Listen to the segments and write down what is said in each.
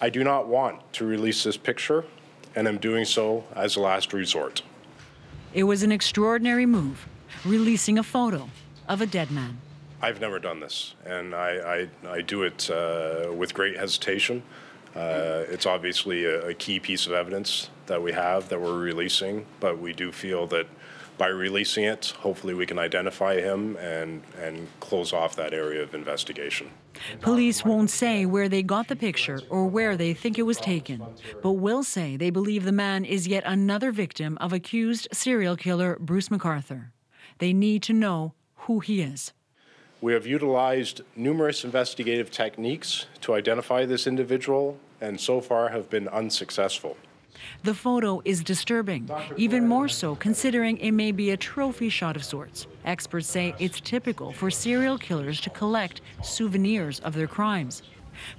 I do not want to release this picture, and am doing so as a last resort. It was an extraordinary move, releasing a photo of a dead man. I've never done this, and I do it with great hesitation. It's obviously a key piece of evidence that we have that we're releasing, but we do feel that by releasing it, hopefully we can identify him and close off that area of investigation. Police won't say where they got the picture or where they think it was taken, but will say they believe the man is yet another victim of accused serial killer Bruce McArthur. They need to know who he is. We have utilized numerous investigative techniques to identify this individual, and so far have been unsuccessful. The photo is disturbing, even more so considering it may be a trophy shot of sorts. Experts say it's typical for serial killers to collect souvenirs of their crimes.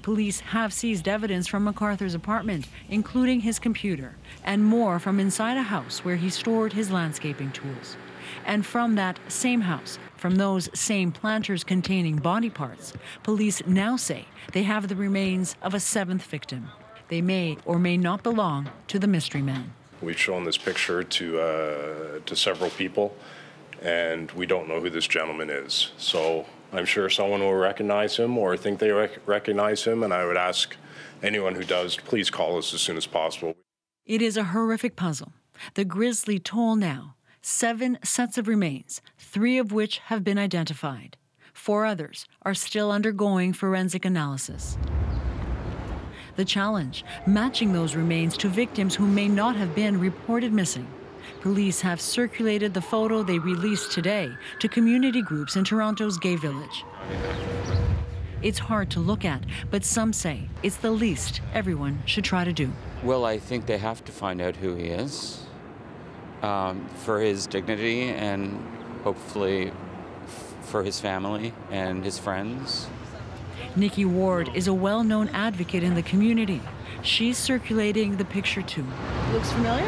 Police have seized evidence from McArthur's apartment, including his computer, and more from inside a house where he stored his landscaping tools. And from that same house, from those same planters containing body parts, police now say they have the remains of a seventh victim. They may or may not belong to the mystery man. We've shown this picture to several people, and we don't know who this gentleman is. So I'm sure someone will recognize him or think they recognize him, and I would ask anyone who does, please call us as soon as possible. It is a horrific puzzle. The grisly toll now, 7 sets of remains, 3 of which have been identified. 4 others are still undergoing forensic analysis. The challenge, matching those remains to victims who may not have been reported missing. Police have circulated the photo they released today to community groups in Toronto's gay village. It's hard to look at, but some say it's the least everyone should try to do. Well, I think they have to find out who he is for his dignity and hopefully for his family and his friends. Nikki Ward is a well-known advocate in the community. She's circulating the picture too. Looks familiar?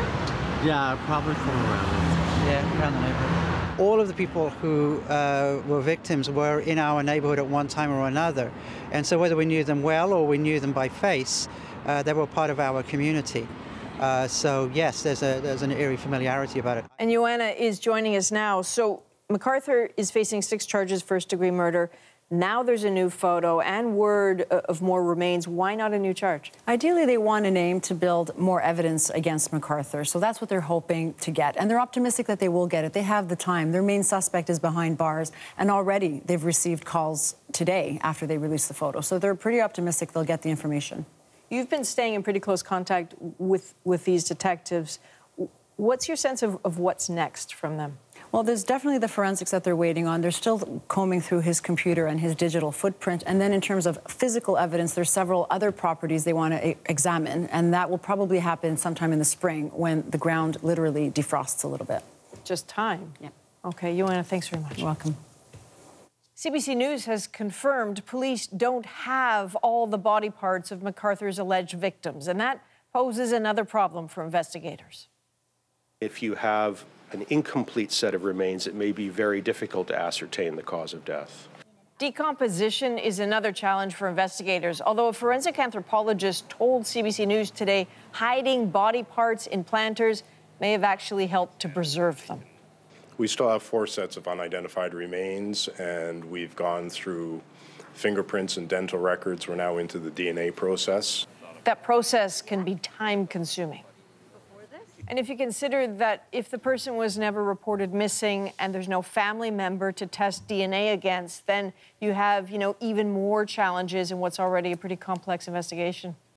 Yeah, probably from around. Yeah, around the neighborhood. All of the people who were victims were in our neighborhood at one time or another. And so whether we knew them well or we knew them by face, they were part of our community. So yes, there's an eerie familiarity about it. And Joanna is joining us now. So McArthur is facing 6 charges, first-degree murder. Now there's a new photo and word of more remains. Why not a new charge? Ideally, they want a name to build more evidence against McArthur, so that's what they're hoping to get. And they're optimistic that they will get it. They have the time. Their main suspect is behind bars, and already they've received calls today after they released the photo. So they're pretty optimistic they'll get the information. You've been staying in pretty close contact with these detectives. What's your sense of what's next from them? Well, there's definitely the forensics that they're waiting on. They're still combing through his computer and his digital footprint. And then in terms of physical evidence, there's several other properties they want to examine. And that will probably happen sometime in the spring when the ground literally defrosts a little bit. Just time? Yeah. Okay, Joanna, thanks very much. You're welcome. CBC News has confirmed police don't have all the body parts of McArthur's alleged victims. And that poses another problem for investigators. If you have an incomplete set of remains, it may be very difficult to ascertain the cause of death. Decomposition is another challenge for investigators, although a forensic anthropologist told CBC News today hiding body parts in planters may have actually helped to preserve them. We still have 4 sets of unidentified remains, and we've gone through fingerprints and dental records. We're now into the DNA process. That process can be time-consuming. And if you consider that if the person was never reported missing and there's no family member to test DNA against, then you have, even more challenges in what's already a pretty complex investigation.